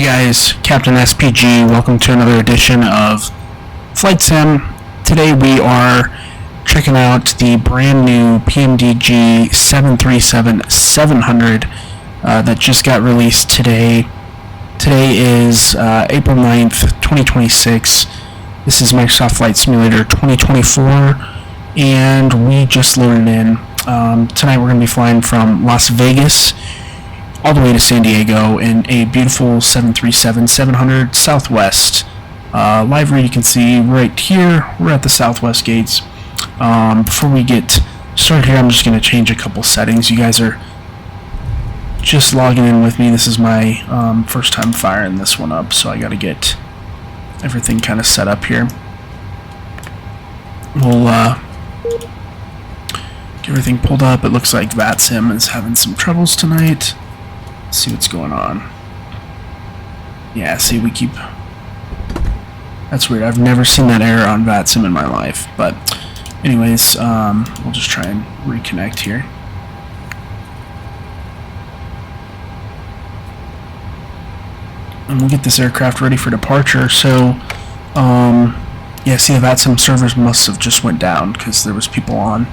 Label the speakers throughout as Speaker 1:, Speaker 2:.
Speaker 1: guys, Captain S.P.G. Welcome to another edition of Flight Sim. Today we are checking out the brand new PMDG 737-700 that just got released today. Today is April 9th, 2026. This is Microsoft Flight Simulator 2024, and we just loaded in. Tonight we're going to be flying from Las Vegas all the way to San Diego in a beautiful 737-700 Southwest. Live read, you can see right here, we're at the Southwest gates. Before we get started here, I'm just going to change a couple settings. You guys are just logging in with me. This is my first time firing this one up, so I got to get everything kind of set up here. We'll get everything pulled up. It looks like VATSIM is having some troubles tonight. Let's see what's going on. Yeah, see, we keep... That's weird. I've never seen that error on VATSIM in my life. But anyways, we'll just try and reconnect here. And we'll get this aircraft ready for departure. So, yeah, see, the VATSIM servers must have just went down because there was people on.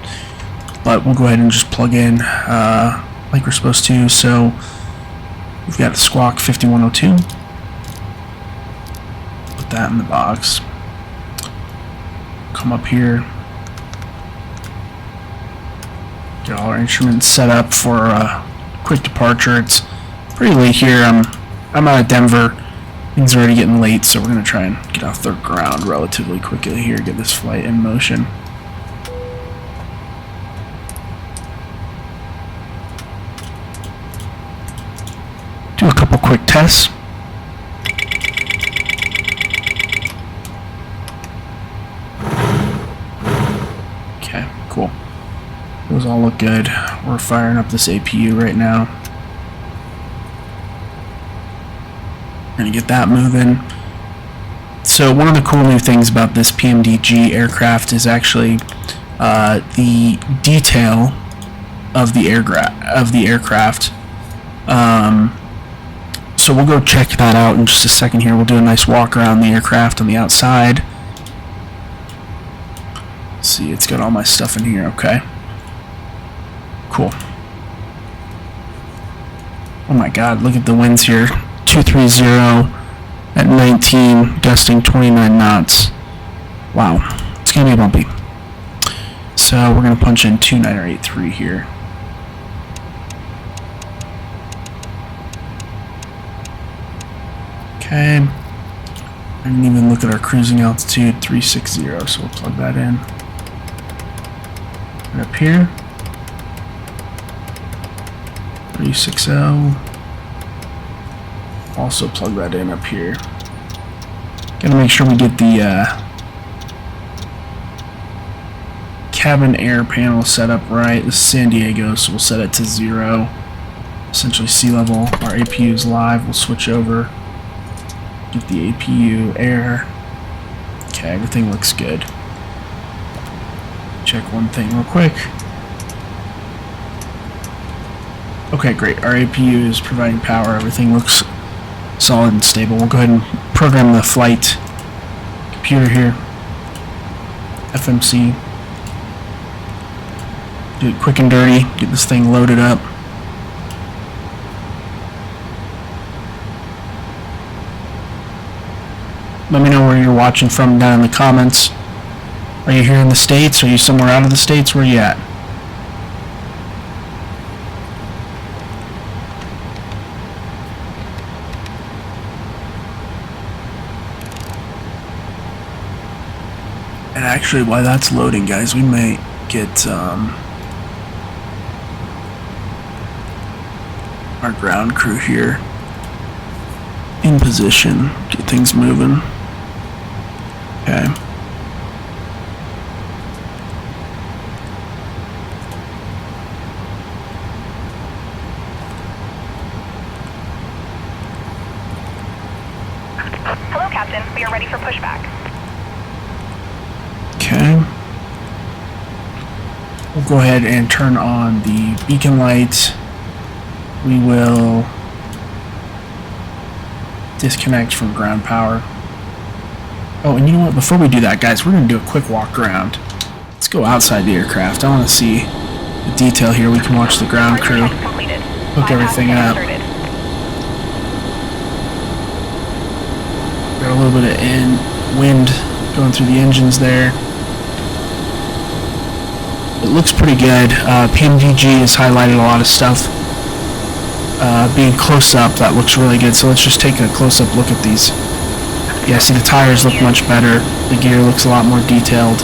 Speaker 1: But we'll go ahead and just plug in like we're supposed to. So we've got Squawk 5102. Put that in the box. Come up here. Get all our instruments set up for a quick departure. It's pretty late here. I'm out of Denver. Things are already getting late, so we're going to try and get off the ground relatively quickly here, get this flight in motion. Do a couple quick tests. Okay, cool. Those all look good. We're firing up this APU right now. Gonna get that moving. So one of the cool new things about this PMDG aircraft is actually the detail of the aircraft. So we'll go check that out in just a second here. We'll do a nice walk around the aircraft on the outside. Let's see, it's got all my stuff in here. Okay. Cool. Oh my god, look at the winds here. 230 at 19, gusting 29 knots. Wow, it's gonna be bumpy. So we're gonna punch in 2983 here. Okay. I didn't even look at our cruising altitude, 360, so we'll plug that in. Right up here. 360. Also plug that in up here. Gotta make sure we get the cabin air panel set up right. This is San Diego, so we'll set it to 0. Essentially sea level. Our APU is live. We'll switch over. Get the APU air. Okay, everything looks good. Check one thing real quick. Okay, great. Our APU is providing power. Everything looks solid and stable. We'll go ahead and program the flight computer here. FMC. Do it quick and dirty. Get this thing loaded up. Let me know where you're watching from down in the comments. Are you here in the States? Are you somewhere out of the States? Where are you at? And actually, while that's loading, guys, we may get our ground crew here in position, get things moving. Okay.
Speaker 2: Hello, Captain. We are ready for pushback.
Speaker 1: Okay. We'll go ahead and turn on the beacon light. We will disconnect from ground power. Oh, and you know what? Before we do that, guys, we're going to do a quick walk around. Let's go outside the aircraft. I want to see the detail here. We can watch the ground crew hook everything up. Got a little bit of wind going through the engines there. It looks pretty good. PMDG has highlighted a lot of stuff. Being close up, that looks really good. So let's just take a close up look at these. Yeah, see the tires look much better. The gear looks a lot more detailed.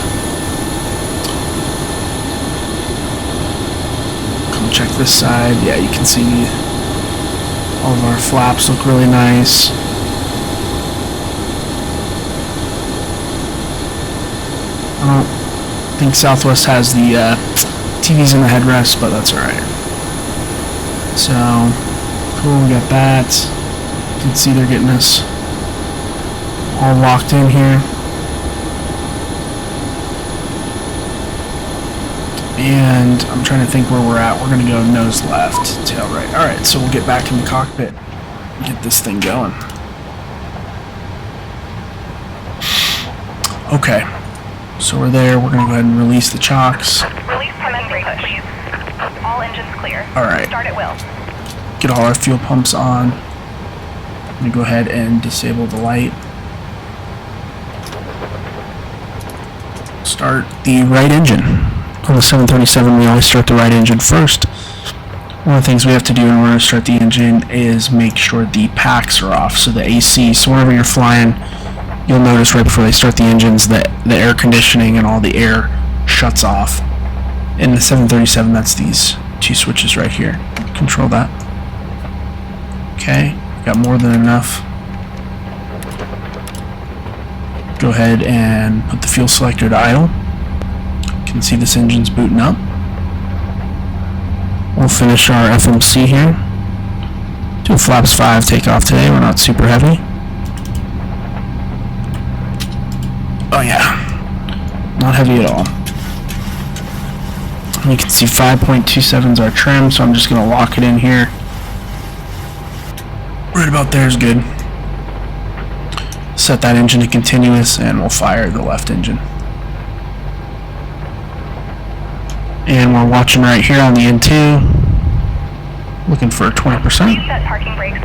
Speaker 1: Come check this side. Yeah, you can see all of our flaps look really nice. I don't think Southwest has the TVs in the headrest, but that's alright. So, cool, we got that. You can see they're getting us all locked in here. And I'm trying to think where we're at. We're going to go nose left, tail right. Alright, so we'll get back in the cockpit and get this thing going. Okay. So we're there. We're going to go ahead and release the chocks.
Speaker 2: Release command brake, please. All engines clear.
Speaker 1: Alright.
Speaker 2: Start at will.
Speaker 1: Get all our fuel pumps on. I'm going to go ahead and disable the light. Start the right engine. On the 737, we always start the right engine first. One of the things we have to do in order to start the engine is make sure the packs are off, so the AC. So whenever you're flying, you'll notice right before they start the engines that the air conditioning and all the air shuts off. In the 737, that's these two switches right here. Control that. Okay, got more than enough. Go ahead and put the fuel selector to idle. You can see this engine's booting up. We'll finish our FMC here. Do a flaps 5 takeoff today. We're not super heavy. Oh yeah, not heavy at all. You can see 5.27 is our trim, so I'm just going to lock it in here. Right about there is good. Set that engine to continuous, and we'll fire the left engine. And we're watching right here on the N2, looking for 20%.
Speaker 2: Please set parking brakes.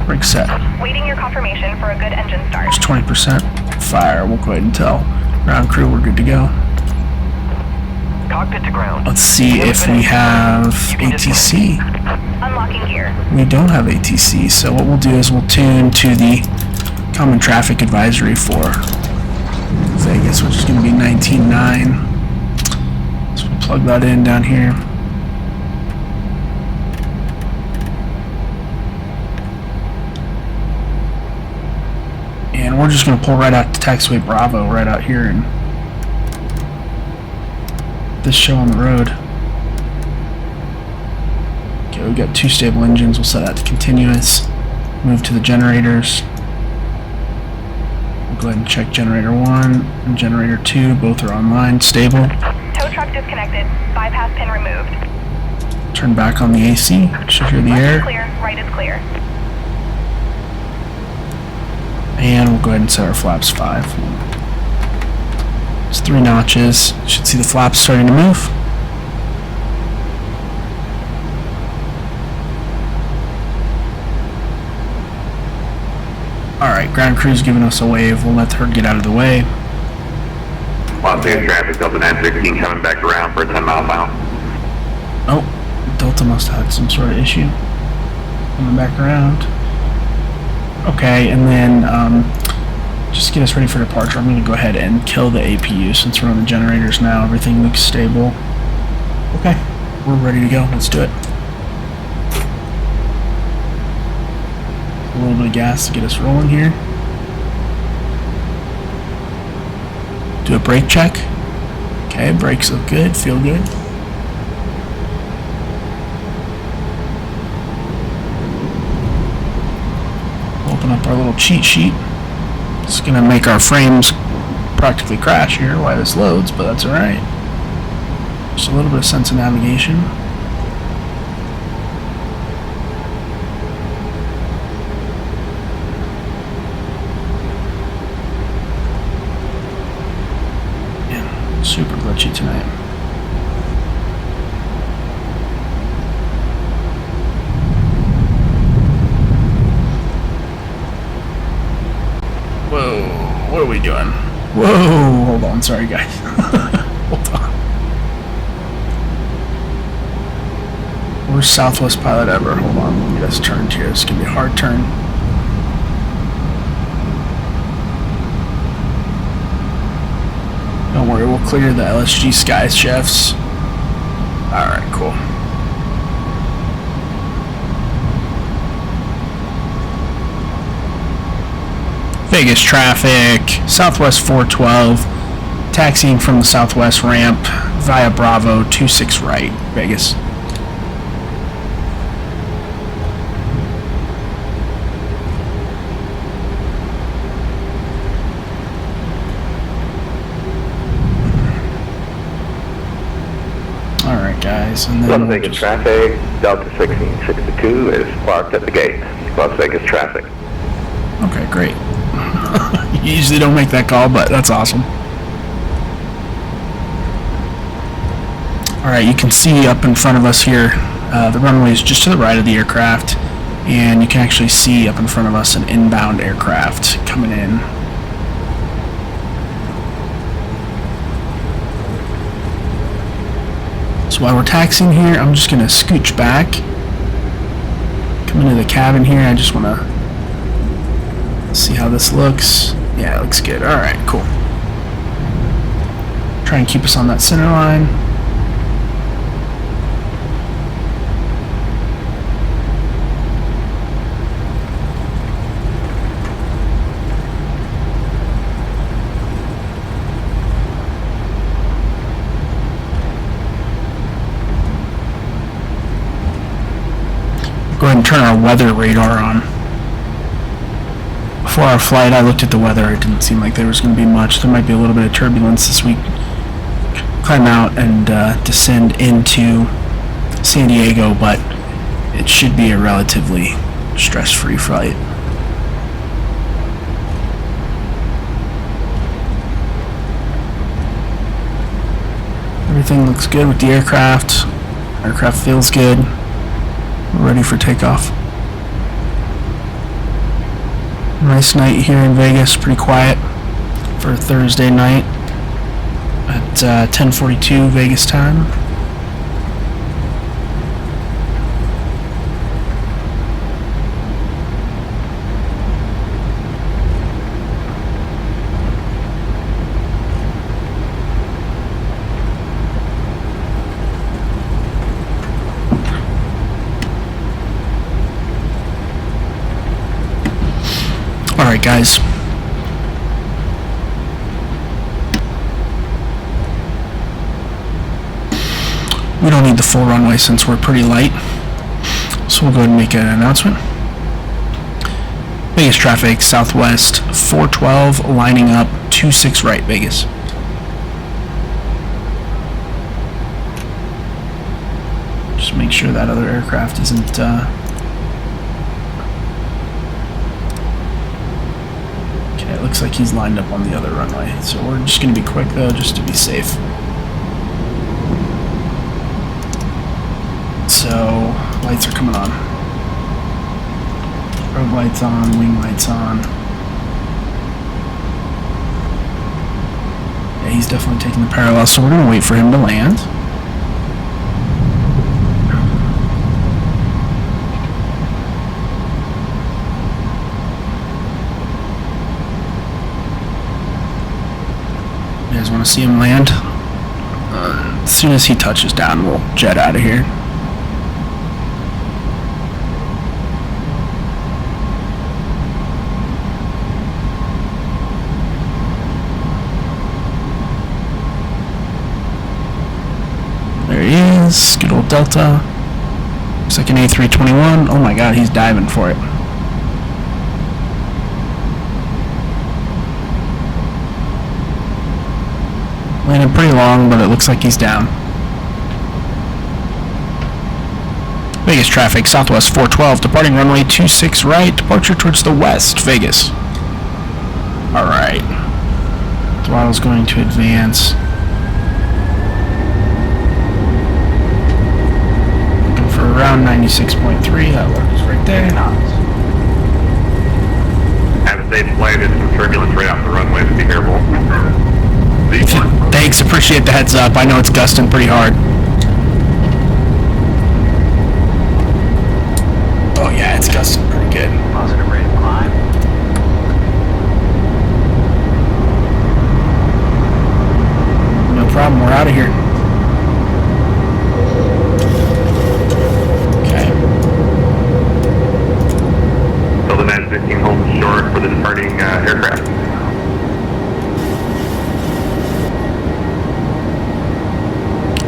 Speaker 1: Brake set.
Speaker 2: Waiting your confirmation for a good engine start.
Speaker 1: There's 20%. Fire. We'll go ahead and tell ground crew we're good to go.
Speaker 3: Cockpit to ground.
Speaker 1: Let's see if we have ATC.
Speaker 2: Unlocking gear.
Speaker 1: We don't have ATC, so what we'll do is we'll tune to the Common Traffic Advisory for Vegas, which is going to be 19.9. So we'll plug that in down here. And we're just going to pull right out to taxiway Bravo right out here and this show on the road. Okay, we've got 2 stable engines. We'll set that to continuous. Move to the generators. We'll go ahead and check generator 1 and generator 2. Both are online, stable.
Speaker 2: Tow truck disconnected. Bypass pin removed.
Speaker 1: Turn back on the AC. Should hear the
Speaker 2: Left
Speaker 1: air.
Speaker 2: is clear. Right is clear.
Speaker 1: And we'll go ahead and set our flaps 5. It's 3 notches. You should see the flaps starting to move. Alright, ground crew's giving us a wave. We'll let her get out of the way.
Speaker 4: Los Angeles traffic, Delta 916 coming back around for a 10 mile bound.
Speaker 1: Oh, Delta must have had some sort of issue. Coming back around. Okay, and then just get us ready for departure. I'm going to go ahead and kill the APU since we're on the generators now. Everything looks stable. Okay, we're ready to go. Let's do it. A little bit of gas to get us rolling here. Do a brake check. Okay, brakes look good, feel good. Open up our little cheat sheet. It's gonna make our frames practically crash here while this loads, but that's alright. Just a little bit of sense of navigation. Super glitchy tonight. Whoa, what are we doing? Whoa, hold on, sorry guys. Hold on. Worst Southwest pilot ever. Hold on, let me get us turned here. It's gonna be a hard turn. Don't worry, we'll clear the LSG sky shifts. Alright, cool. Vegas traffic, Southwest 412, taxiing from the Southwest ramp via Bravo 26 right, Vegas. Alright guys, and then
Speaker 4: Las Vegas traffic, Delta 1662 is parked at the gate. Las Vegas traffic.
Speaker 1: Okay, great. You usually don't make that call, but that's awesome. Alright, you can see up in front of us here, the runway is just to the right of the aircraft, and you can actually see up in front of us an inbound aircraft coming in. So while we're taxiing here, I'm just going to scooch back, come into the cabin here. I just want to see how this looks. Yeah, it looks good. Alright, cool. Try and keep us on that center line. Go ahead and turn our weather radar on. Before our flight, I looked at the weather. It didn't seem like there was going to be much. There might be a little bit of turbulence as we climb out and descend into San Diego, but it should be a relatively stress-free flight. Everything looks good with the aircraft. Aircraft feels good. We're ready for takeoff. Nice night here in Vegas, pretty quiet for a Thursday night at 10:42 Vegas time. Alright guys, we don't need the full runway since we're pretty light, so we'll go ahead and make an announcement. Vegas traffic, Southwest 412 lining up 26 right, Vegas. Just make sure that other aircraft isn't it looks like he's lined up on the other runway, so we're just going to be quick though, just to be safe. So, lights are coming on. Road lights on, wing lights on. Yeah, he's definitely taking the parallel, so we're going to wait for him to land. You guys want to see him land? As soon as he touches down, we'll jet out of here. There he is, good old Delta. Looks like an A321. Oh my god, he's diving for it. Landed pretty long, but it looks like he's down. Vegas traffic, Southwest 412, departing runway 26 right, departure towards the west, Vegas. Alright. Throttle's going to advance. 76.3, that works right there.
Speaker 4: Have a safe flight. There's some turbulence right off the runway, so be careful.
Speaker 1: Thanks, appreciate the heads up. I know it's gusting pretty hard. Oh yeah, it's gusting pretty good.
Speaker 3: Positive rate of climb.
Speaker 1: No problem, we're out of here. Okay.
Speaker 4: So the 915 holds short for the departing aircraft.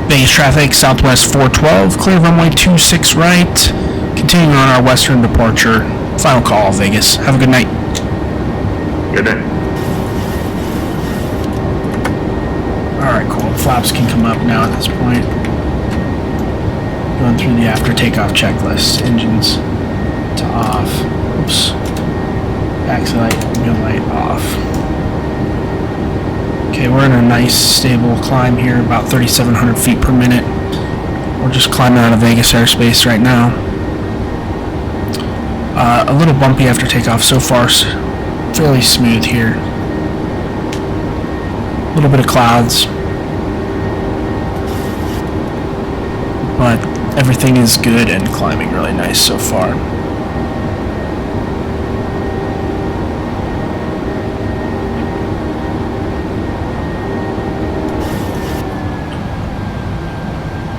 Speaker 1: Vegas traffic, Southwest 412, clear runway 26 right. Continuing on our western departure. Final call, Vegas. Have a good night.
Speaker 4: Good night.
Speaker 1: Alright, cool. Flaps can come up now at this point. Going through the after takeoff checklist. Engines to off. Oops. Exit light, wheel light off. Okay, we're in a nice stable climb here, about 3,700 feet per minute. We're just climbing out of Vegas airspace right now. A little bumpy after takeoff so far, fairly smooth here. A little bit of clouds, but everything is good and climbing really nice so far.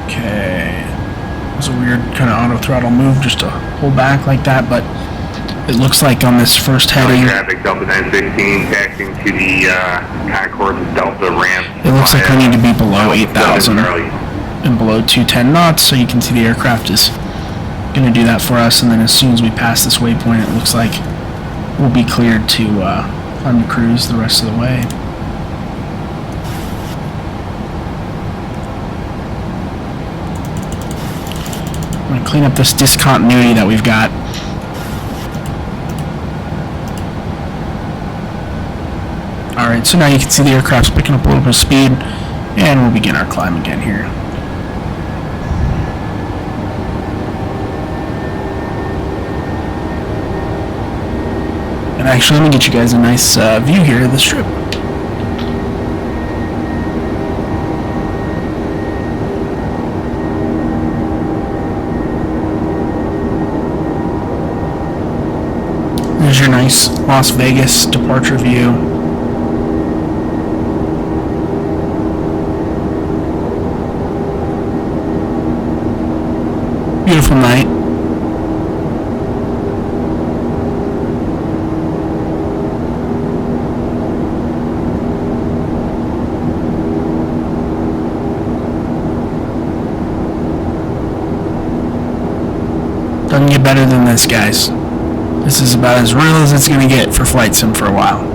Speaker 1: Okay, it was a weird kind of auto throttle move just to pull back like that, but it looks like on this first heading,
Speaker 4: Traffic Delta 915 taxiing to the Concourse Delta ramp.
Speaker 1: it looks like we need to be below 8,000 and below 210 knots, so you can see the aircraft is going to do that for us, and then as soon as we pass this waypoint, it looks like we'll be cleared to climb to cruise the rest of the way. I'm going to clean up this discontinuity that we've got. Alright, so now you can see the aircraft's picking up a little bit of speed, and we'll begin our climb again here. And actually, let me get you guys a nice view here of the strip. There's your nice Las Vegas departure view. Beautiful night. Doesn't get better than this, guys. This is about as real as it's going to get for flight sim for a while.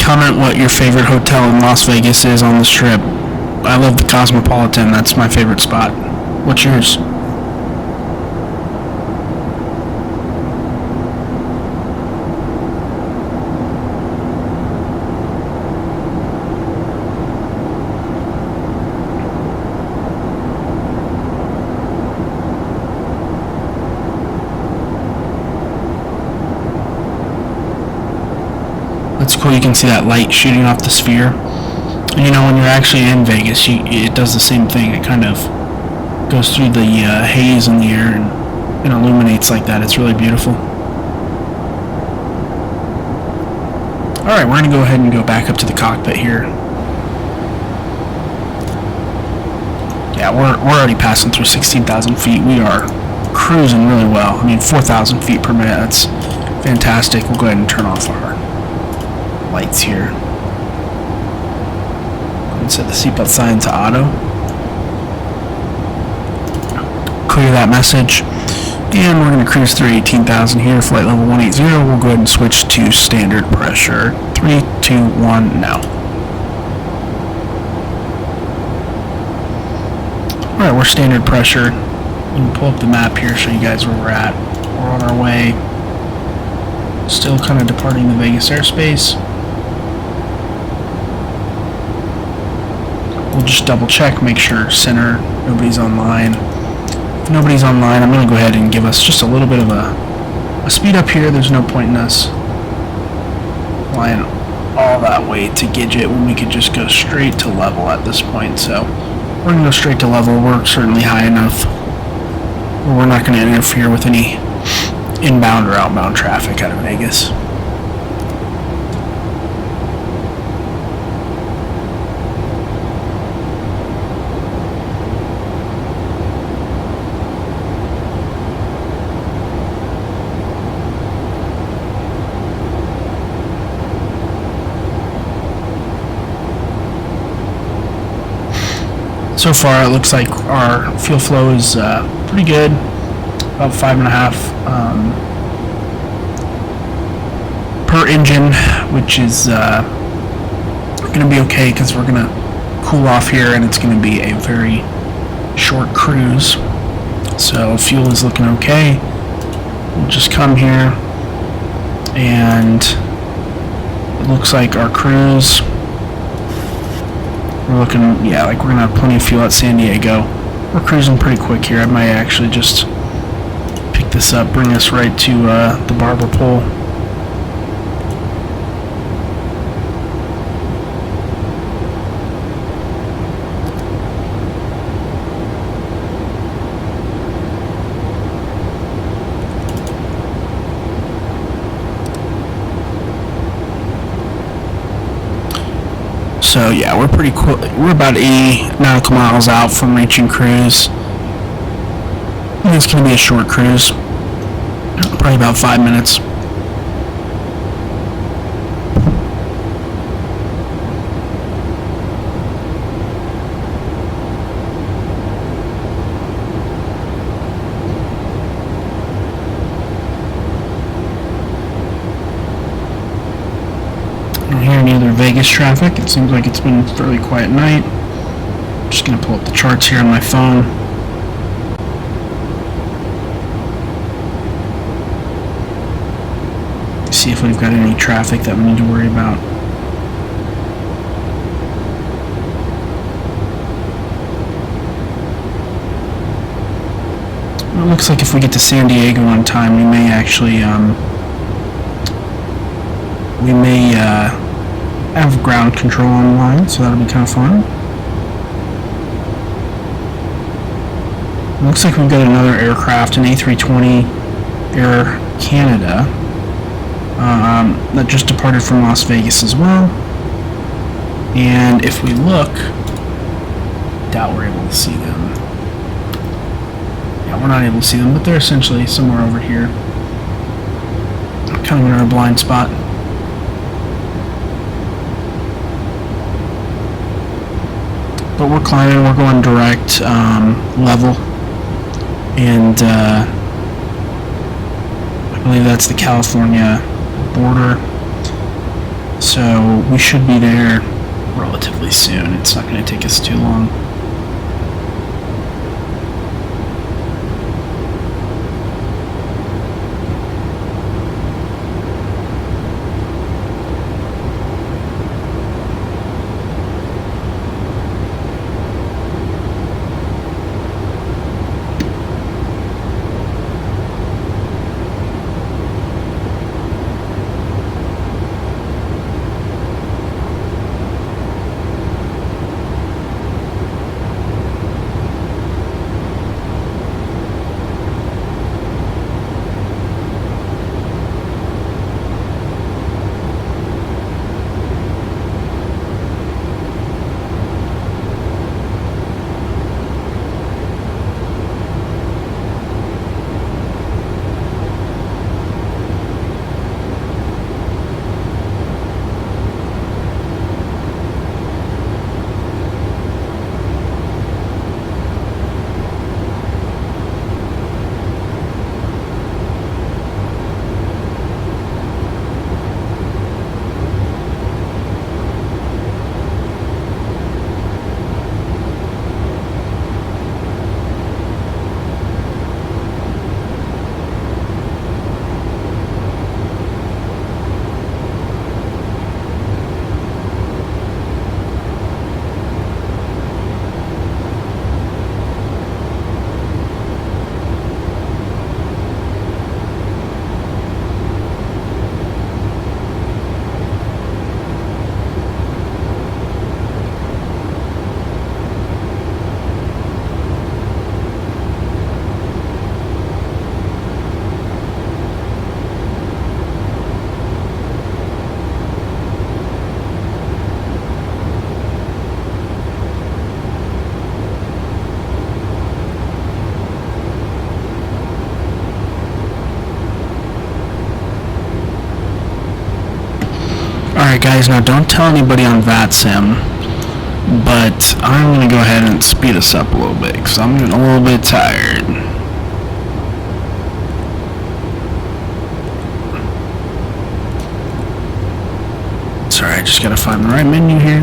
Speaker 1: Comment what your favorite hotel in Las Vegas is on the Strip. I love the Cosmopolitan. That's my favorite spot. What's yours? That's cool. You can see that light shooting off the sphere. And you know, when you're actually in Vegas, it does the same thing. It kind of goes through the haze in the air and illuminates like that. It's really beautiful. Alright, we're going to go ahead and go back up to the cockpit here. Yeah, we're already passing through 16,000 feet. We are cruising really well. I mean, 4,000 feet per minute. That's Fantastic. We'll go ahead and turn off our lights here. And set the seatbelt sign to auto. Clear that message. And we're going to cruise through 18,000 here, flight level 180. We'll go ahead and switch to standard pressure. 3, 2, 1, now. Alright, we're standard pressure. Let me pull up the map here, show you guys where we're at. We're on our way. Still kind of departing the Vegas airspace. We'll just double check, make sure center, nobody's online. If nobody's online, I'm going to go ahead and give us just a little bit of a speed up here. There's no point in us flying all that way to Gidget when we could just go straight to level at this point. So we're going to go straight to level. We're certainly high enough where we're not going to interfere with any inbound or outbound traffic out of Vegas. So far, it looks like our fuel flow is pretty good, about 5.5 per engine, which is going to be okay because we're going to cool off here and it's going to be a very short cruise. So fuel is looking okay. We'll just come here and it looks like our cruise, we're looking, yeah, like we're going to have plenty of fuel at San Diego. We're cruising pretty quick here. I might actually just pick this up, bring us right to the barber pole. So yeah, we're pretty quick. We're about 80 nautical miles out from reaching cruise. It's going to be a short cruise, probably about 5 minutes. Here near the Vegas traffic, it seems like it's been a fairly quiet night. I'm just going to pull up the charts here on my phone. See if we've got any traffic that we need to worry about. Well, it looks like if we get to San Diego on time, we may actually have ground control online, so that'll be kind of fun. It looks like we've got another aircraft, an A320 Air Canada, that just departed from Las Vegas as well. And if we look, doubt we're able to see them. Yeah, we're not able to see them, but they're essentially somewhere over here, kind of in our blind spot. But we're climbing, we're going direct level, and I believe that's the California border, so we should be there relatively soon. It's not going to take us too long. guys, now don't tell anybody on VATSIM, but I'm going to go ahead and speed us up a little bit, because I'm getting a little bit tired. Sorry, I just got to find the right menu here.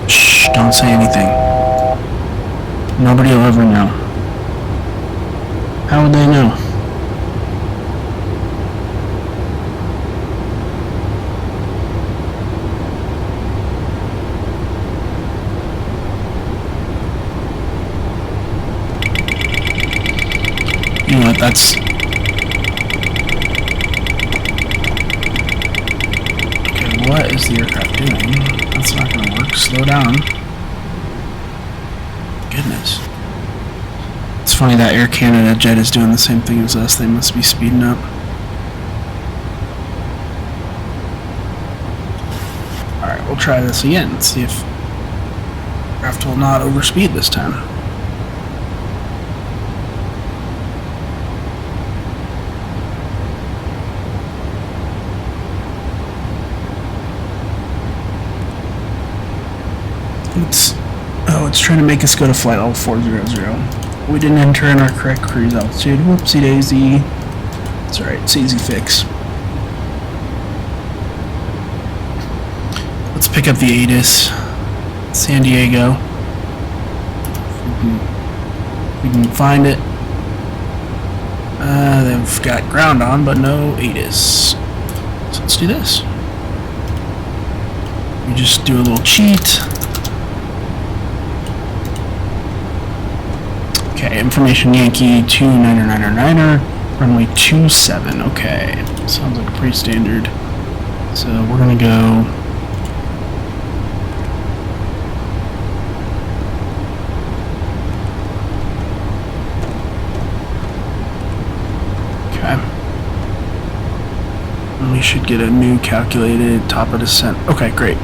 Speaker 1: Shh, don't say anything. Nobody will ever know. How would they know? You know what, that's... Okay, what is the aircraft doing? That's not gonna work. Slow down. Goodness. It's funny that Air Canada jet is doing the same thing as us. They must be speeding up. Alright, we'll try this again. Let's see if aircraft will not overspeed this time. It's trying to make us go to flight level 400. We didn't enter in our correct cruise altitude. Whoopsie daisy. It's alright, it's easy fix. Let's pick up the ATIS. San Diego. We can find it. They've got ground on, but no ATIS. So let's do this. We just do a little cheat. Okay, information Yankee 2999er, runway 27. Okay, sounds like pretty standard. So we're gonna go. Okay. And we should get a new calculated top of descent. Okay, great.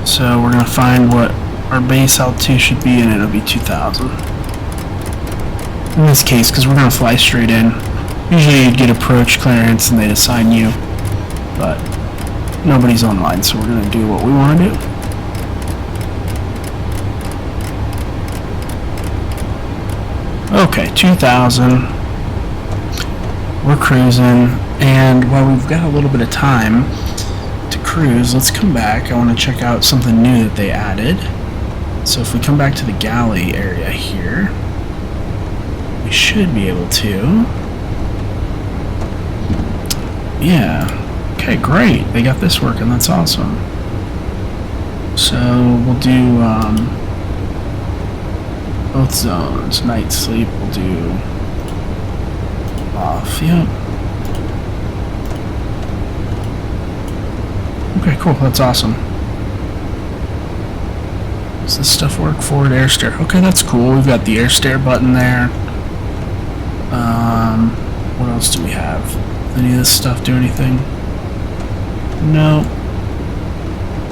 Speaker 1: So we're gonna find what our base altitude should be, and it'll be 2,000. In this case, because we're going to fly straight in. Usually you'd get approach clearance and they'd assign you, but nobody's online, so we're going to do what we want to do. Okay, 2,000. We're cruising, and while we've got a little bit of time to cruise, let's come back. I want to check out something new that they added. So if we come back to the galley area here, we should be able to. Yeah. Okay, great. They got this working. That's awesome. So we'll do both zones. Night sleep we'll do off. Yep. Okay, cool. That's awesome. Does this stuff work? Forward air stare. Okay, that's cool. We've got the air stare button there. What else do we have? Does any of this stuff do anything? No.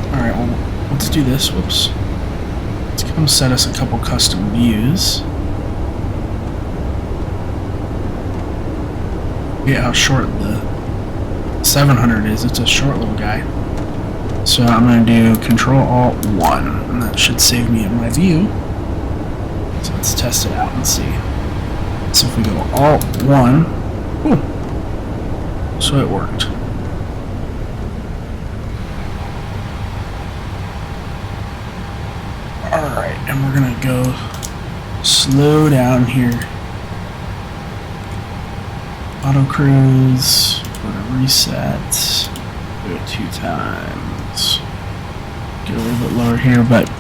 Speaker 1: Alright, well, let's do this. Whoops. Let's come set us a couple custom views. Yeah, how short the 700 is. It's a short little guy. So I'm going to do Control-Alt-1, and that should save me in my view. So let's test it out and see. So if we go Alt-1, ooh, so it worked. Alright, and we're going to go slow down here. Auto cruise, go to reset, do it 2 times. Get a little bit lower here, but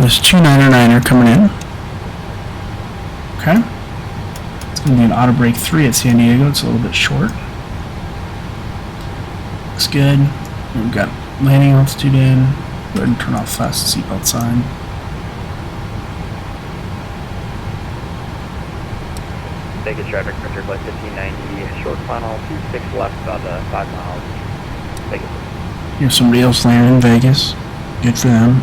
Speaker 1: there's 299er coming in. Okay. It's going to be an auto brake 3 at San Diego. It's a little bit short. Looks good. We've got landing altitude in. Go ahead and turn off fast seatbelt sign.
Speaker 3: Vegas traffic, Cruiser Flight 1590, short final, 26 left, about 5 miles. Vegas.
Speaker 1: Here's somebody else landing in Vegas. Good for them.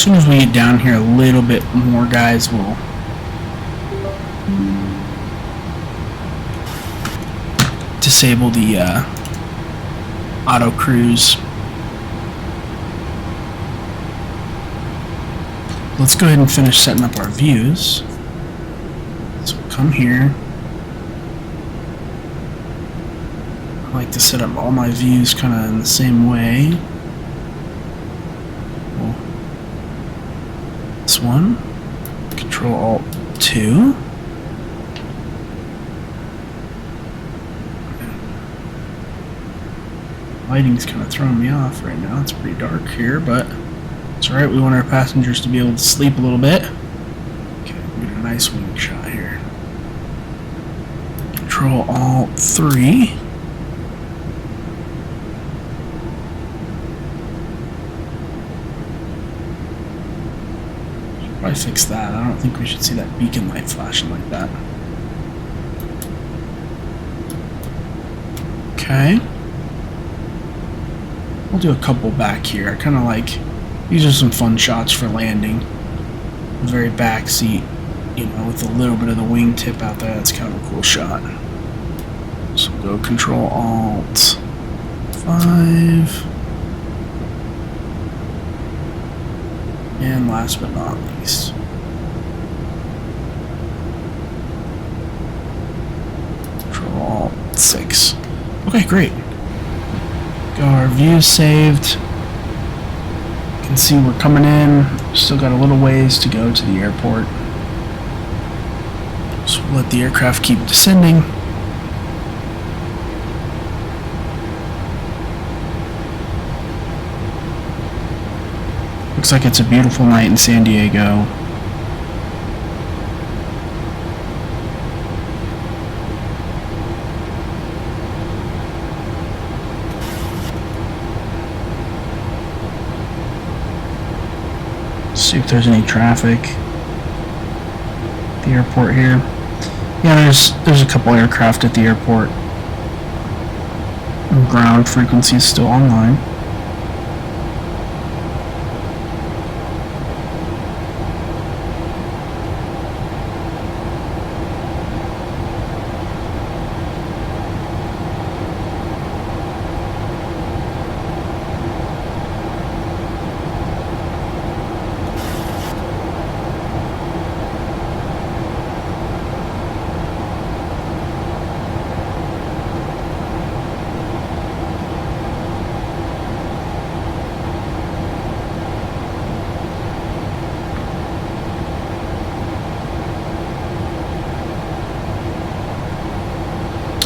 Speaker 1: soon as we get down here a little bit more, guys, we'll disable the auto cruise. Let's go ahead and finish setting up our views. So we'll come here. I like to set up all my views kind of in the same way. Well, this one, Control-Alt-2. Lighting's kind of throwing me off right now. It's pretty dark here, but it's alright. We want our passengers to be able to sleep a little bit. Okay, we get a nice wing shot here. Control-Alt-3. Probably fix that. I don't think we should see that beacon light flashing like that. Okay. We'll do a couple back here. I kind of like, these are some fun shots for landing. The very back seat, you know, with a little bit of the wingtip out there. That's kind of a cool shot. So we'll go Control-Alt-5. And last but not least, Control-Alt-6. Okay, great. Got our views saved. You can see we're coming in. Still got a little ways to go to the airport. So we'll let the aircraft keep descending. Looks like it's a beautiful night in San Diego. See if there's any traffic at the airport here. Yeah, there's a couple aircraft at the airport. Ground frequency is still online.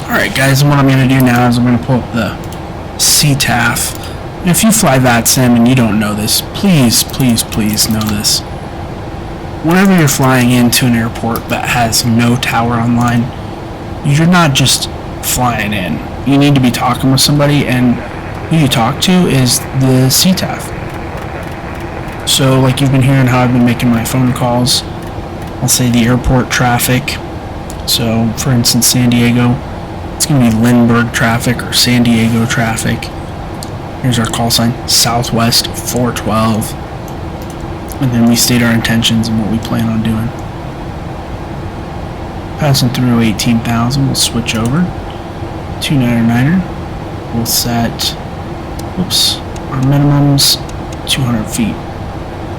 Speaker 1: Alright guys, and what I'm going to do now is I'm going to pull up the CTAF. And if you fly VATSIM and you don't know this, please, please, please know this. Whenever you're flying into an airport that has no tower online, you're not just flying in. You need to be talking with somebody, and who you talk to is the CTAF. So like you've been hearing how I've been making my phone calls, I'll say the airport traffic. So for instance, San Diego, it's going to be Lindbergh traffic or San Diego traffic. Here's our call sign, Southwest 412. And then we state our intentions and what we plan on doing. Passing through 18,000, we'll switch over. 299er. We'll set, whoops, our minimums 200 feet.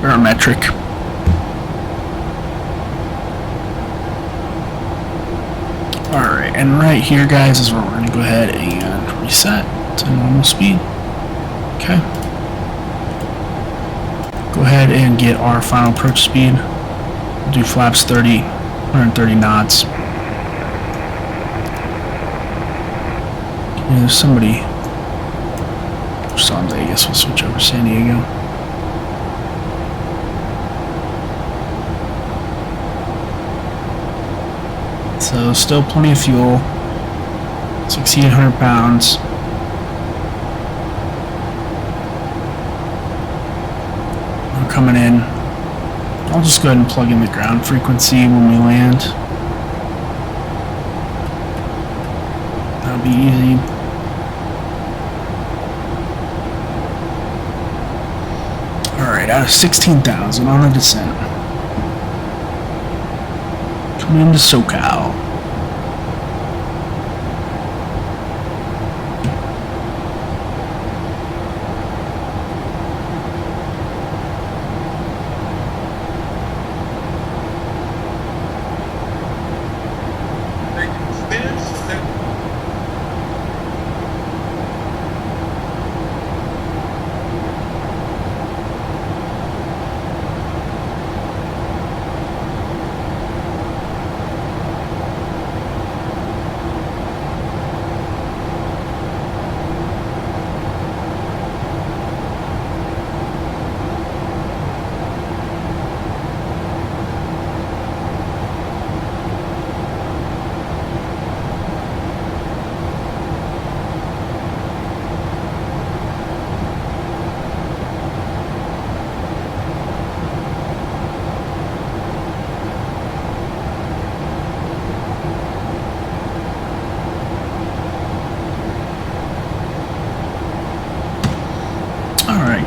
Speaker 1: Or our metric. Alright, and right here, guys, is where we're going to go ahead and reset to normal speed. Okay. Go ahead and get our final approach speed. We'll do flaps 30, 130 knots. Yeah, there's somebody. I guess we'll switch over to San Diego. So still plenty of fuel. 6,800 pounds. We're coming in. I'll just go ahead and plug in the ground frequency when we land. That'll be easy. Alright, yeah, 16,000 on the descent. Coming into SoCal.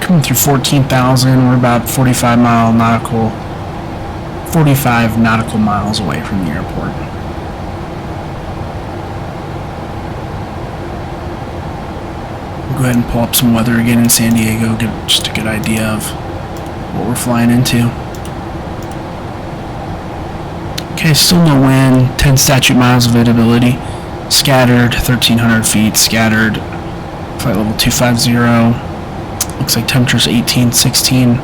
Speaker 1: Coming through 14,000, we're about 45 nautical miles away from the airport. We'll go ahead and pull up some weather again in San Diego, get just a good idea of what we're flying into. Okay, still no wind, 10 statute miles of visibility, scattered 1,300 feet, scattered, flight level 250. Looks like temperature's 18, 16.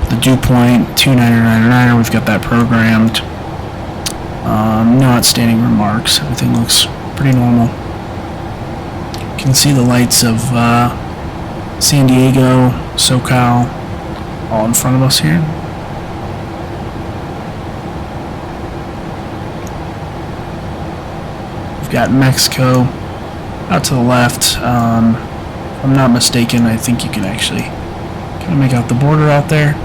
Speaker 1: The dew point, 2999, we've got that programmed. No outstanding remarks. Everything looks pretty normal. You can see the lights of San Diego, SoCal, all in front of us here. We've got Mexico out to the left. If I'm not mistaken, I think you can actually kind of make out the border out there.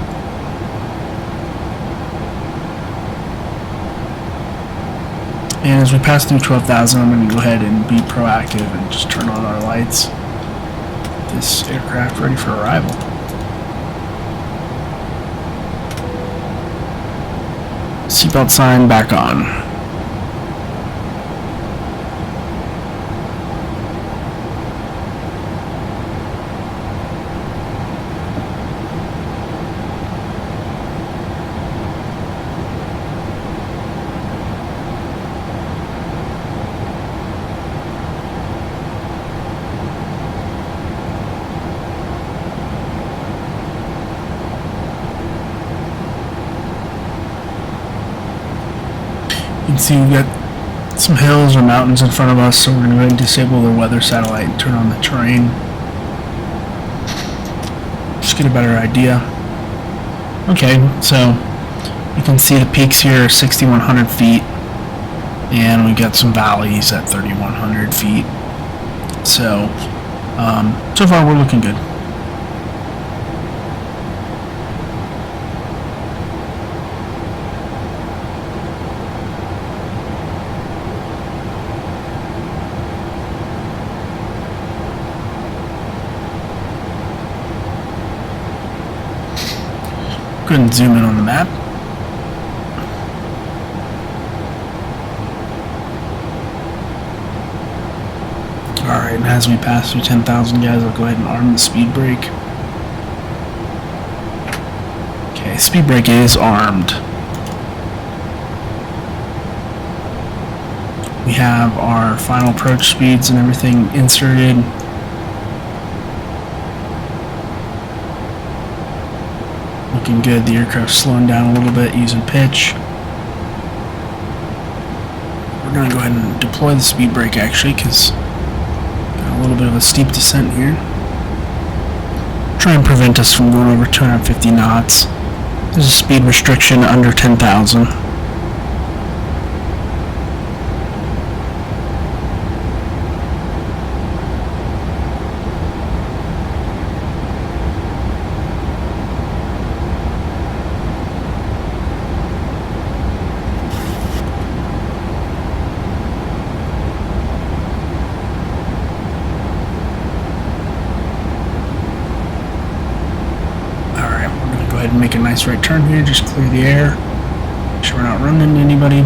Speaker 1: And as we pass through 12,000, I'm going to go ahead and be proactive and just turn on our lights. Get this aircraft ready for arrival. Seatbelt sign back on. You can see we've got some hills or mountains in front of us, so we're going to go ahead and disable the weather satellite and turn on the terrain. Just get a better idea. Okay, so you can see the peaks here are 6,100 feet, and we've got some valleys at 3,100 feet. So, so far we're looking good. Go ahead and zoom in on the map. Alright, and as we pass through 10,000, guys, I'll go ahead and arm the speed brake. Okay, speed brake is armed. We have our final approach speeds and everything inserted. Looking good. The aircraft's slowing down a little bit using pitch. We're going to go ahead and deploy the speed brake actually, because got a little bit of a steep descent here. Try and prevent us from going over 250 knots. There's a speed restriction under 10,000. make a nice right turn here, just clear the air. Make sure we're not running into anybody.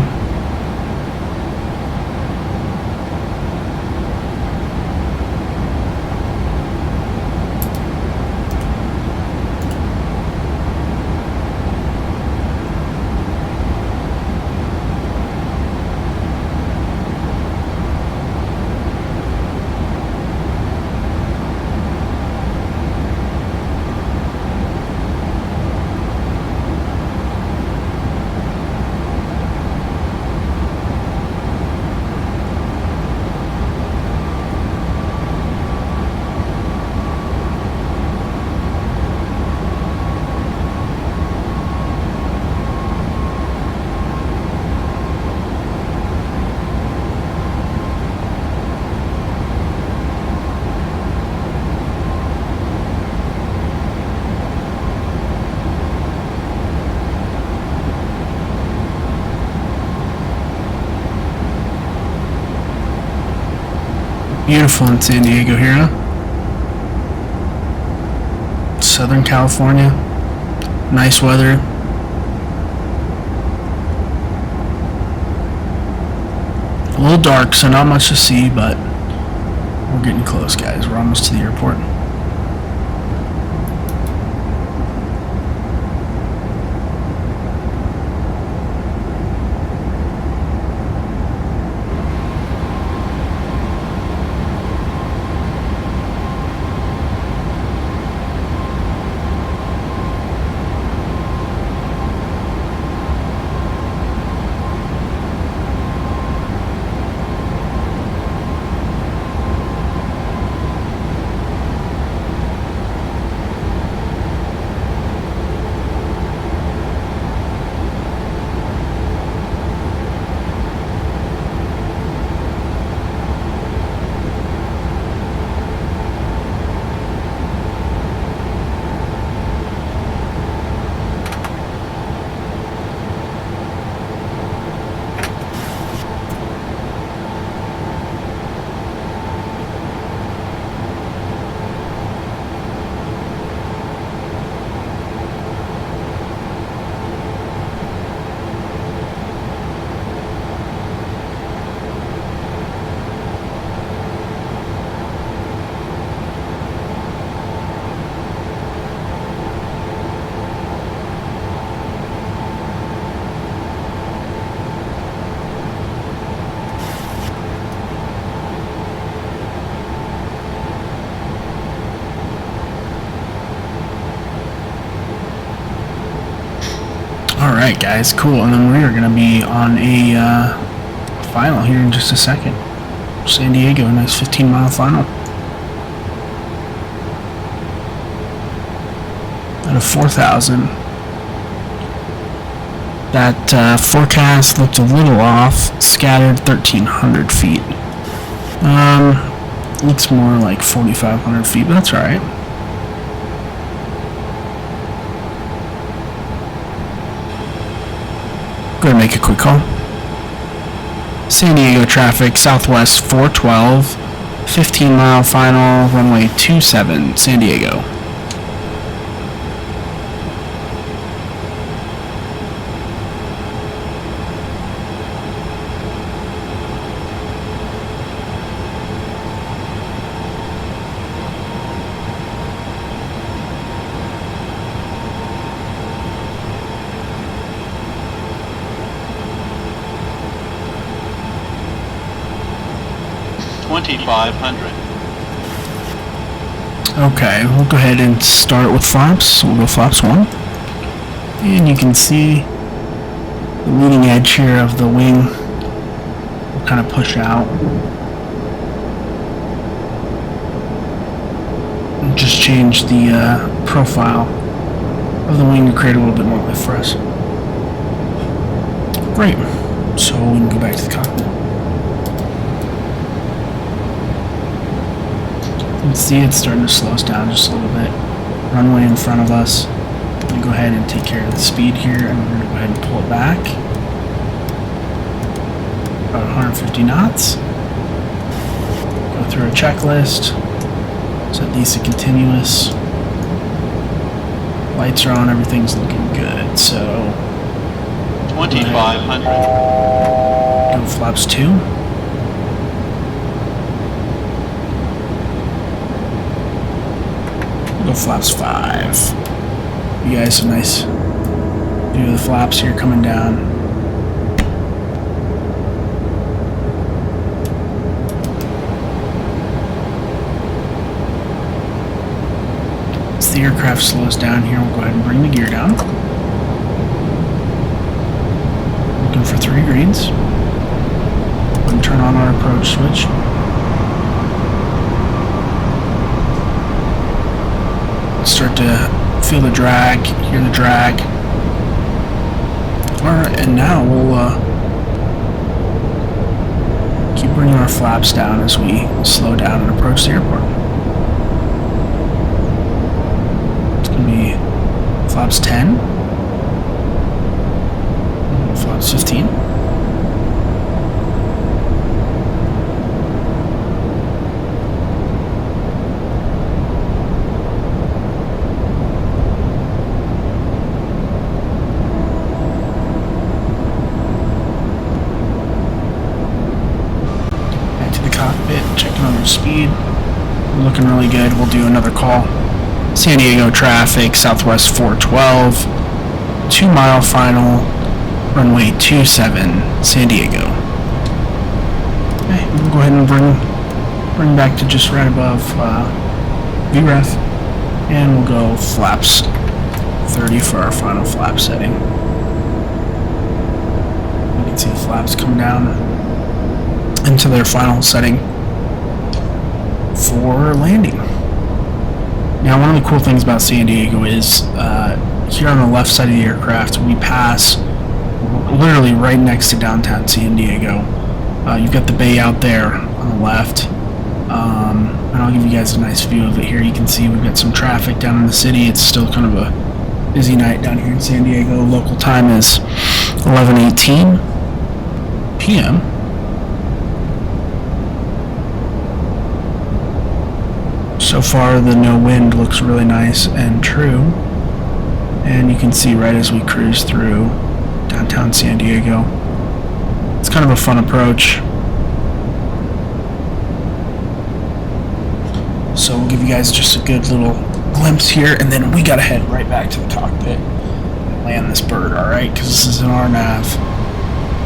Speaker 1: Beautiful in San Diego here, huh? Southern California. Nice weather. A little dark, so not much to see, but we're getting close, guys. We're almost to the airport. Alright guys, cool, and then we're going to be on a final here in just a second. San Diego, a nice 15-mile final. Out of 4,000. That forecast looked a little off, scattered 1,300 feet. Looks more like 4,500 feet, but that's alright. Go ahead and make a quick call. San Diego traffic, Southwest 412, 15-mile final, runway 27, San Diego. Okay, we'll go ahead and start with flaps. We'll go flaps 1. And you can see the leading edge here of the wing will kind of push out. And just change the profile of the wing to create a little bit more lift for us. Great. So we can go back to the cockpit. You can see it's starting to slow us down just a little bit. Runway in front of us. I'm going to go ahead and take care of the speed here, and we're going to go ahead and pull it back. About 150 knots. Go through a checklist. Set these to continuous. Lights are on, everything's looking good, so
Speaker 5: 2500.
Speaker 1: go flaps 2. Go flaps 5. You guys a nice view of the flaps here coming down. As the aircraft slows down here, we'll go ahead and bring the gear down. Looking for 3 greens. And turn on our approach switch. Start to feel the drag, hear the drag. Alright, and now we'll keep bringing our flaps down as we slow down and approach the airport. It's going to be flaps 10, flaps 15. Checking on our speed. We're looking really good. We'll do another call. San Diego traffic, Southwest 412, 2 mile final, runway 27, San Diego. Okay, we'll go ahead and bring back to just right above VREF, and we'll go flaps 30 for our final flap setting. You can see the flaps come down into their final setting for landing. Now, one of the cool things about San Diego is here on the left side of the aircraft, we pass literally right next to downtown San Diego. You've got the bay out there on the left, and I'll give you guys a nice view of it here. You can see we've got some traffic down in the city. It's still kind of a busy night down here in San Diego. Local time is 11:18 p.m. So far, the no wind looks really nice and true, and you can see right as we cruise through downtown San Diego, it's kind of a fun approach. So we'll give you guys just a good little glimpse here, and then we gotta head right back to the cockpit and land this bird, alright? Because this is an RNAV.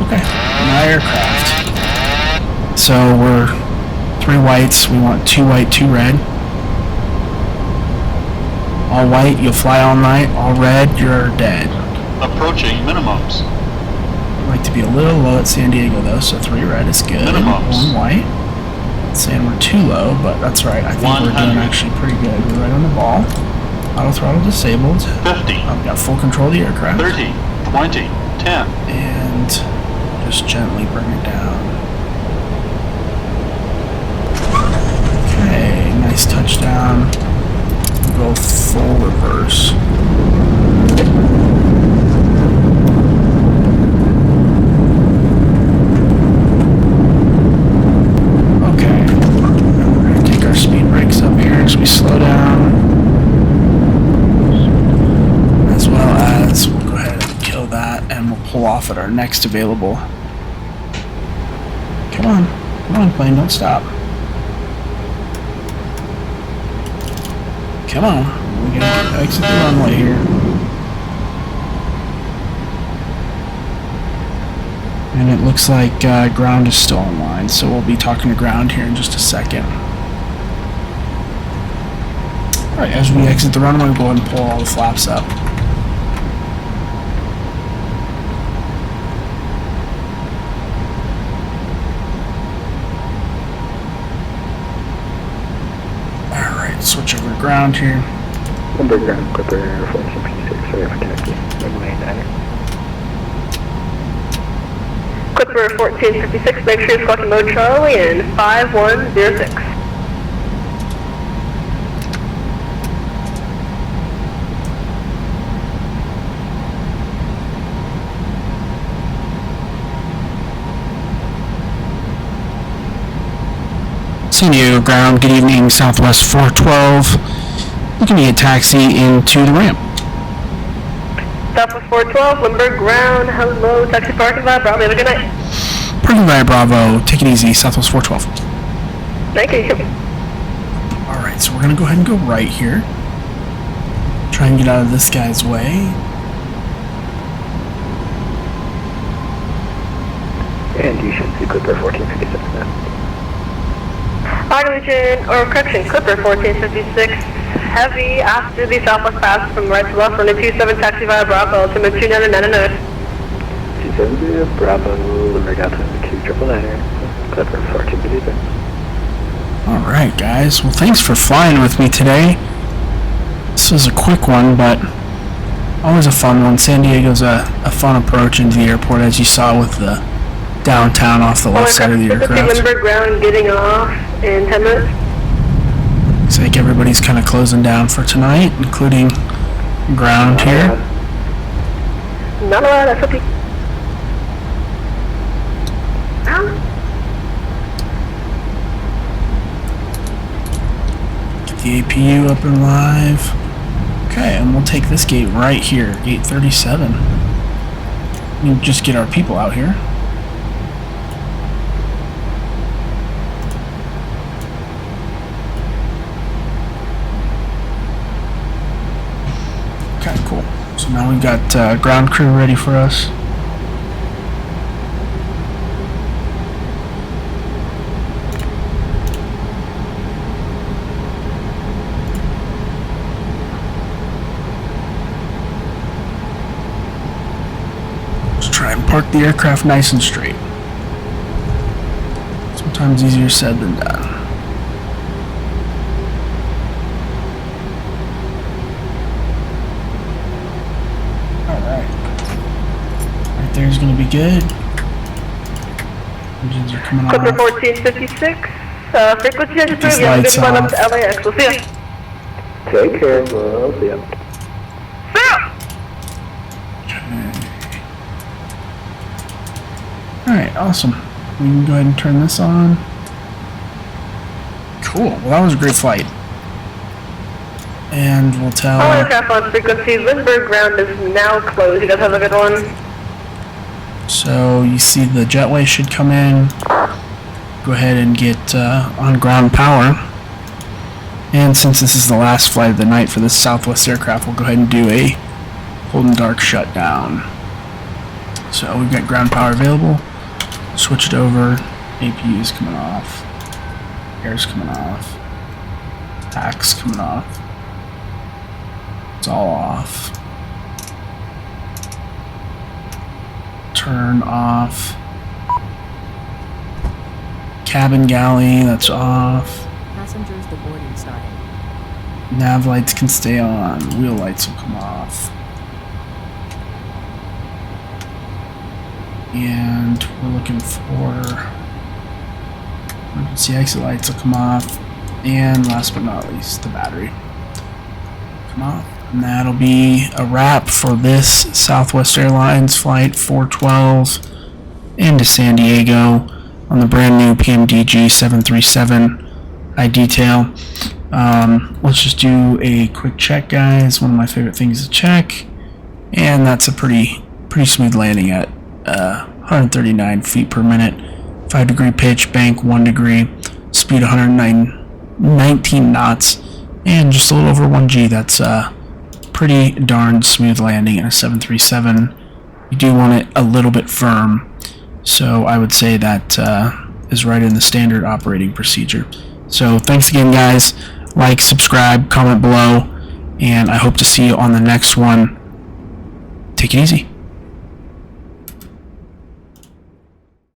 Speaker 1: Okay, my aircraft. So we're 3 whites, we want 2 white, 2 red. All white, you'll fly all night. All red, you're dead.
Speaker 5: Approaching minimums.
Speaker 1: I'd like to be a little low at San Diego though, so 3 red is good.
Speaker 5: Minimums.
Speaker 1: 1 white. Not saying we're too low, but that's right. I think
Speaker 5: 100.
Speaker 1: we're doing actually pretty good. We're right on the ball. Auto throttle disabled.
Speaker 5: 50.
Speaker 1: I've got full control of the aircraft.
Speaker 5: 30. 20. 10.
Speaker 1: And just gently bring it down. Okay, nice touchdown. Go full reverse. Okay, we're going to take our speed brakes up here as we slow down, as well as we'll go ahead and kill that, and we'll pull off at our next available. Come on plane, don't stop. Come on, we gotta exit the runway here. And it looks like ground is still online, so we'll be talking to ground here in just a second. Alright, as we exit the runway, we'll go ahead and pull all the flaps up. Switch over to ground here.
Speaker 3: Number ground, Clipper 1456, sorry for taxi. Runway 9.
Speaker 6: Clipper 1456, make sure you're squawking mode Charlie in 5106.
Speaker 1: San Diego ground, good evening, Southwest 412. Looking to get taxi into the ramp.
Speaker 6: Southwest 412, Lindbergh ground. Hello, taxi parking lot. Bravo, have a good night.
Speaker 1: Parking lot Bravo, take it easy, Southwest 412.
Speaker 6: Thank you.
Speaker 1: Alright, so we're going to go ahead and go right here. Try and get out of this guy's way.
Speaker 3: And you should see Clipper 1456 now.
Speaker 6: Oxygen, or correction, Clipper 1456, heavy after the Southwest pass from right to left, running 27 taxi via Bravo, altimeter 2999.
Speaker 3: 270 Bravo, Limerick out to Q999, Clipper 1456.
Speaker 1: Alright guys, well thanks for flying with me today. This was a quick one, but always a fun one. San Diego's a fun approach into the airport, as you saw with the downtown off the left side of the aircraft.
Speaker 6: Lindbergh ground getting off in 10 minutes.
Speaker 1: Looks like everybody's kind of closing down for tonight, including ground here.
Speaker 6: Not a lot, that's okay.
Speaker 1: Get the APU up and live. Okay, and we'll take this gate right here, gate 37. We'll just get our people out here. Okay, cool. So now we've got ground crew ready for us. Let's try and park the aircraft nice and straight. Sometimes easier said than done. There's going to be good. Engines are coming
Speaker 6: Clipper
Speaker 1: off.
Speaker 6: 1456, frequency has approved. You have a good
Speaker 1: lights
Speaker 6: flight up
Speaker 1: off.
Speaker 6: to LAX. We'll see you.
Speaker 3: Take care, we'll see ya.
Speaker 1: Alright, awesome. We can go ahead and turn this on. Cool. Well, that was a great flight. And we'll tell...
Speaker 6: All aircraft on frequency, Lindbergh ground is now closed. You guys have a good one.
Speaker 1: So you see the jetway should come in. Go ahead and get on ground power. And since this is the last flight of the night for this Southwest aircraft, we'll go ahead and do a hold and dark shutdown. So we've got ground power available. Switch it over. APU is coming off. Air's coming off. TAC's coming off. It's all off. Turn off. Cabin galley, that's off.
Speaker 7: Passengers to boarding side.
Speaker 1: Nav lights can stay on. Wheel lights will come off. And we're looking for emergency exit lights will come off. And last but not least, the battery come off. And that'll be a wrap for this Southwest Airlines flight 412 into San Diego on the brand new PMDG 737 detail. Let's just do a quick check, guys. One of my favorite things to check, and that's a pretty smooth landing at 139 feet per minute, 5-degree pitch, bank 1 degree, speed 119 knots, and just a little over 1G. That's pretty darn smooth landing in a 737. You do want it a little bit firm, so I would say that is right in the standard operating procedure. So thanks again, guys. Like, subscribe, comment below, and I hope to see you on the next one. Take it easy.